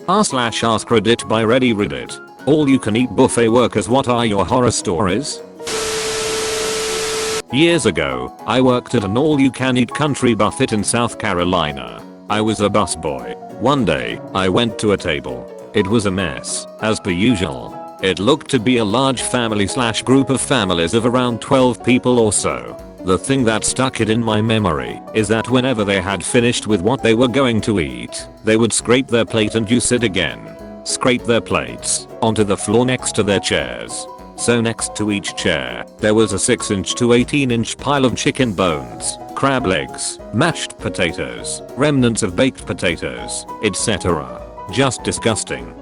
/AskReddit by Reddit. All you can eat buffet workers, what are your horror stories? Years ago, I worked at an all-you-can-eat country buffet in South Carolina. I was a busboy. One day, I went to a table. It was a mess, as per usual. It looked to be a large family/group of families of around 12 people or so. The thing that stuck it in my memory is that whenever they had finished with what they were going to eat, they would scrape their plate and use it again. Scrape their plates onto the floor next to their chairs. So next to each chair, there was a 6-inch to 18-inch pile of chicken bones, crab legs, mashed potatoes, remnants of baked potatoes, etc. Just disgusting.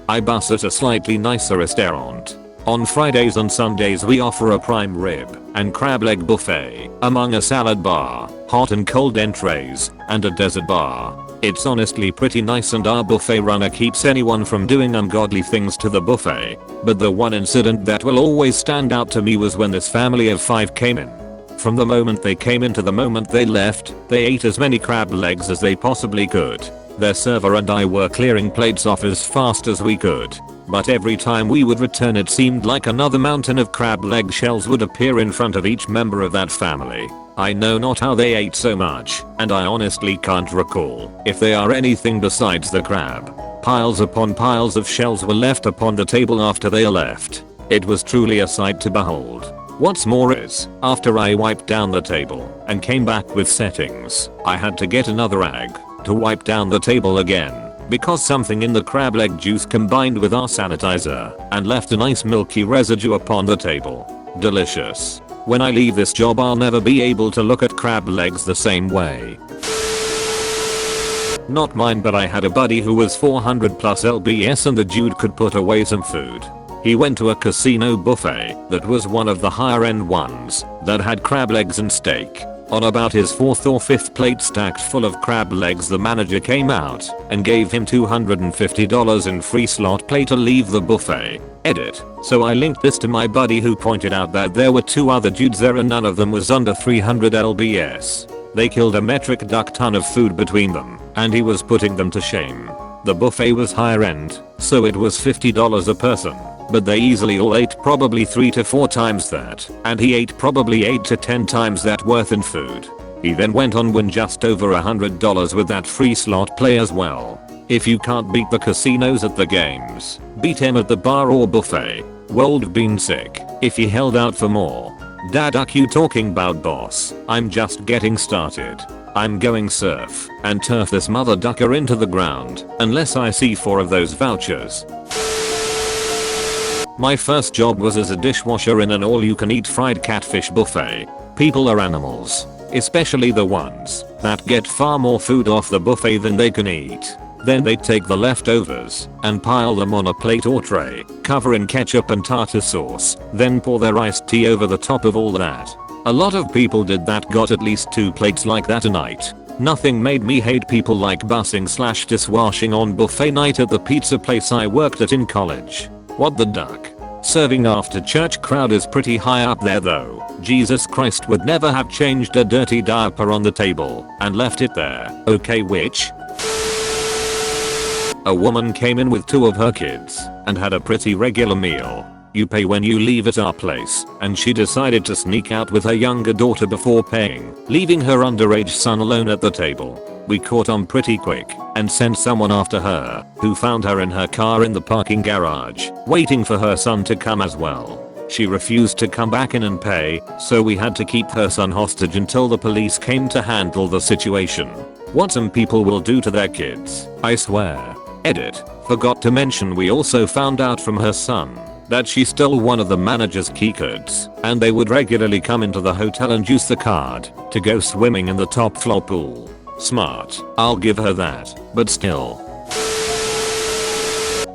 I bus at a slightly nicer restaurant. On Fridays and Sundays we offer a prime rib and crab leg buffet, among a salad bar, hot and cold entrees, and a dessert bar. It's honestly pretty nice, and our buffet runner keeps anyone from doing ungodly things to the buffet. But the one incident that will always stand out to me was when this family of 5 came in. From the moment they came in to the moment they left, they ate as many crab legs as they possibly could. Their server and I were clearing plates off as fast as we could. But every time we would return, it seemed like another mountain of crab leg shells would appear in front of each member of that family. I know not how they ate so much, and I honestly can't recall if they are anything besides the crab. Piles upon piles of shells were left upon the table after they left. It was truly a sight to behold. What's more is, after I wiped down the table and came back with settings, I had to get another rag to wipe down the table again, because something in the crab leg juice combined with our sanitizer and left a nice milky residue upon the table. Delicious. When I leave this job, I'll never be able to look at crab legs the same way. Not mine, but I had a buddy who was 400 plus lbs, and the dude could put away some food. He went to a casino buffet that was one of the higher end ones that had crab legs and steak. On about his 4th or 5th plate stacked full of crab legs, the manager came out and gave him $250 in free slot play to leave the buffet. Edit. So I linked this to my buddy, who pointed out that there were 2 other dudes there and none of them was under 300 lbs. They killed a metric duck ton of food between them, and he was putting them to shame. The buffet was higher end, so it was $50 a person. But they easily all ate probably 3 to 4 times that, and he ate probably 8 to 10 times that worth in food. He then went on win just over $100 with that free slot play as well. If you can't beat the casinos at the games, beat him at the bar or buffet. Wold been sick if he held out for more. Dad, you talking about boss? I'm just getting started. I'm going surf and turf this mother ducker into the ground unless I see 4 of those vouchers. My first job was as a dishwasher in an all-you-can-eat fried catfish buffet. People are animals, especially the ones that get far more food off the buffet than they can eat. Then they take the leftovers and pile them on a plate or tray, cover in ketchup and tartar sauce, then pour their iced tea over the top of all that. A lot of people did that, got at least 2 plates like that a night. Nothing made me hate people like busing/dishwashing on buffet night at the pizza place I worked at in college. What the duck? Serving after church crowd is pretty high up there though. Jesus Christ would never have changed a dirty diaper on the table and left it there. Okay, which? A woman came in with 2 of her kids and had a pretty regular meal. You pay when you leave at our place, and she decided to sneak out with her younger daughter before paying, leaving her underage son alone at the table. We caught on pretty quick and sent someone after her, who found her in her car in the parking garage, waiting for her son to come as well. She refused to come back in and pay, so we had to keep her son hostage until the police came to handle the situation. What some people will do to their kids, I swear. Edit. Forgot to mention, we also found out from her son that she stole one of the manager's key cards, and they would regularly come into the hotel and use the card to go swimming in the top floor pool. Smart, I'll give her that, but still.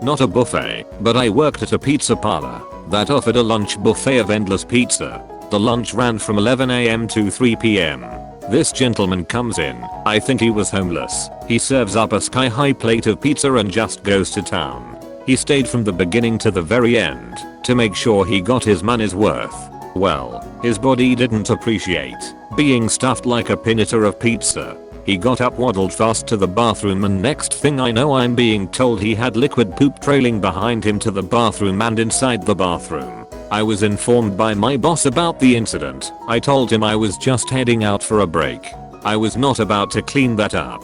Not a buffet, but I worked at a pizza parlor that offered a lunch buffet of endless pizza. The lunch ran from 11 AM to 3 PM. This gentleman comes in, I think he was homeless. He serves up a sky-high plate of pizza and just goes to town. He stayed from the beginning to the very end to make sure he got his money's worth. Well, his body didn't appreciate being stuffed like a pinata of pizza. He got up, waddled fast to the bathroom, and next thing I know I'm being told he had liquid poop trailing behind him to the bathroom and inside the bathroom. I was informed by my boss about the incident. I told him I was just heading out for a break. I was not about to clean that up.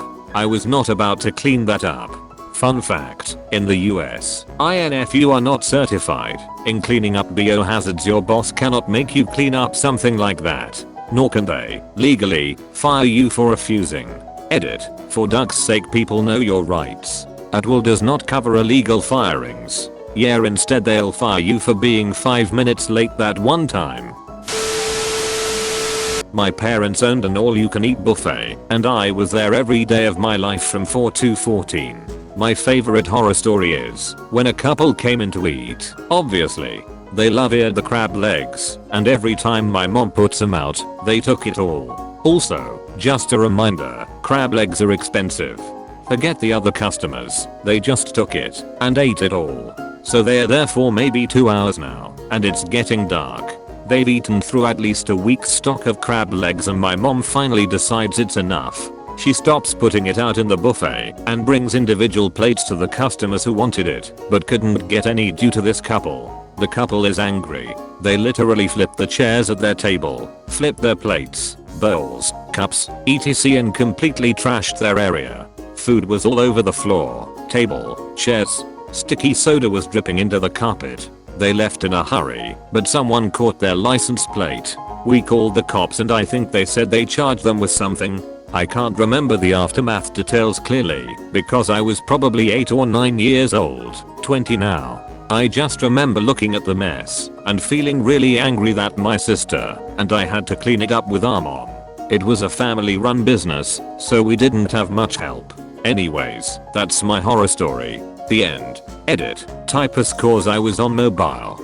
Fun fact, in the US, nsfw are not certified in cleaning up biohazards. Your boss cannot make you clean up something like that. Nor can they, legally, fire you for refusing. Edit. For duck's sake, people know your rights. At will does not cover illegal firings. Yeah, instead they'll fire you for being 5 minutes late that one time. My parents owned an all-you-can-eat buffet, and I was there every day of my life from 4 to 14. My favorite horror story is when a couple came in to eat. Obviously, they love-eared the crab legs, and every time my mom puts them out, they took it all. Also, just a reminder, crab legs are expensive. Forget the other customers, they just took it and ate it all. So they're there for maybe 2 hours now, and it's getting dark. They've eaten through at least a week's stock of crab legs, and my mom finally decides it's enough. She stops putting it out in the buffet and brings individual plates to the customers who wanted it, but couldn't get any due to this couple. The couple is angry. They literally flipped the chairs at their table, flipped their plates, bowls, cups, etc., and completely trashed their area. Food was all over the floor, table, chairs. Sticky soda was dripping into the carpet. They left in a hurry, but someone caught their license plate. We called the cops, and I think they said they charged them with something. I can't remember the aftermath details clearly, because I was probably 8 or 9 years old, 20 now. I just remember looking at the mess and feeling really angry that my sister and I had to clean it up with our mom. It was a family-run business, so we didn't have much help. Anyways, that's my horror story. The end. Edit. Typus cause I was on mobile.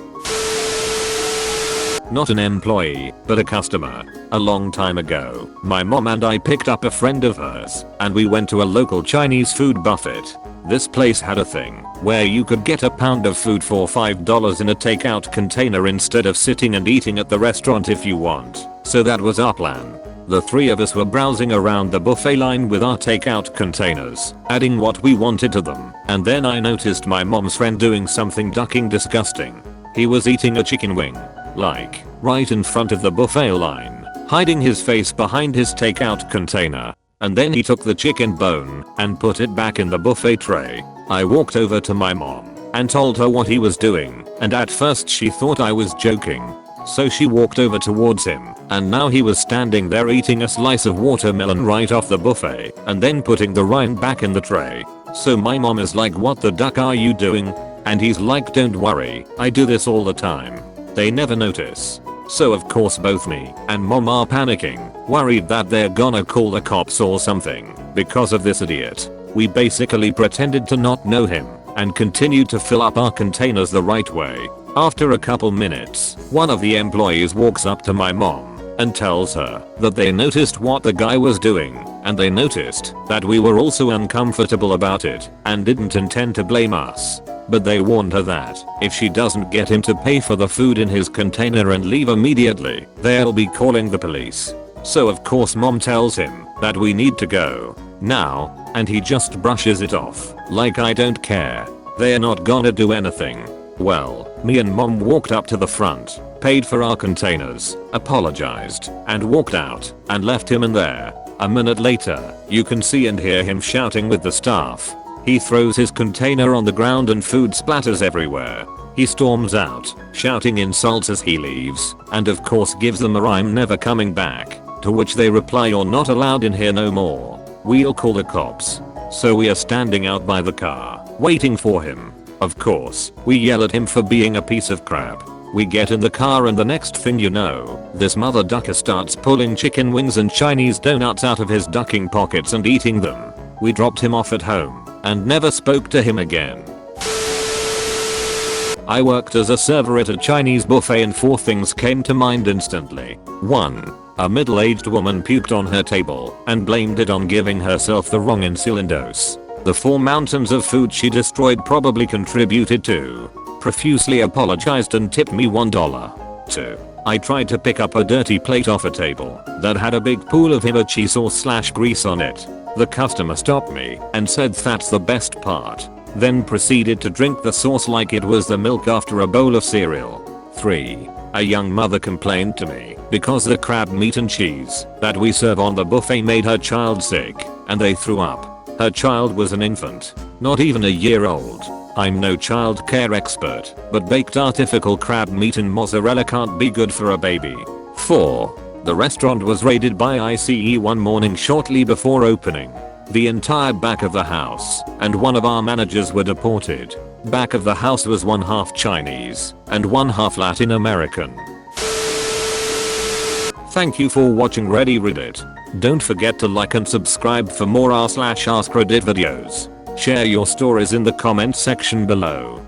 Not an employee, but a customer. A long time ago, my mom and I picked up a friend of hers, and we went to a local Chinese food buffet. This place had a thing where you could get a pound of food for $5 in a takeout container instead of sitting and eating at the restaurant if you want. So that was our plan. The three of us were browsing around the buffet line with our takeout containers, adding what we wanted to them, and then I noticed my mom's friend doing something ducking disgusting. He was eating a chicken wing, like, right in front of the buffet line, hiding his face behind his takeout container. And then he took the chicken bone and put it back in the buffet tray. I walked over to my mom and told her what he was doing, and at first she thought I was joking. So she walked over towards him, and now he was standing there eating a slice of watermelon right off the buffet and then putting the rind back in the tray. So my mom is like, "What the duck are you doing?" And he's like, "Don't worry, I do this all the time." They never notice. So of course both me and mom are panicking, worried that they're gonna call the cops or something because of this idiot. We basically pretended to not know him and continued to fill up our containers the right way. After a couple minutes, one of the employees walks up to my mom and tells her that they noticed what the guy was doing, and they noticed that we were also uncomfortable about it and didn't intend to blame us. But they warned her that if she doesn't get him to pay for the food in his container and leave immediately, they'll be calling the police. So of course mom tells him that we need to go now, and he just brushes it off like I don't care. They're not gonna do anything. Well, me and mom walked up to the front, paid for our containers, apologized, and walked out and left him in there. A minute later, you can see and hear him shouting with the staff. He throws his container on the ground and food splatters everywhere. He storms out, shouting insults as he leaves, and of course gives them a rhyme never coming back, to which they reply, "You're not allowed in here no more. We'll call the cops." So we are standing out by the car, waiting for him. Of course, we yell at him for being a piece of crap. We get in the car, and the next thing you know, this mother ducker starts pulling chicken wings and Chinese donuts out of his ducking pockets and eating them. We dropped him off at home and never spoke to him again. I worked as a server at a Chinese buffet, and 4 things came to mind instantly. 1. A middle-aged woman puked on her table and blamed it on giving herself the wrong insulin dose. The 4 mountains of food she destroyed probably contributed to. Profusely apologized and tipped me $1. 2. I tried to pick up a dirty plate off a table that had a big pool of hibachi sauce/grease on it. The customer stopped me and said that's the best part. Then proceeded to drink the sauce like it was the milk after a bowl of cereal. 3. A young mother complained to me because the crab meat and cheese that we serve on the buffet made her child sick and they threw up. Her child was an infant, not even a year old. I'm no child care expert, but baked artificial crab meat and mozzarella can't be good for a baby. 4. The restaurant was raided by ICE one morning shortly before opening. The entire back of the house and one of our managers were deported. Back of the house was one half Chinese and one half Latin American. Thank you for watching Reddit. Don't forget to like and subscribe for more r/AskReddit videos. Share your stories in the comment section below.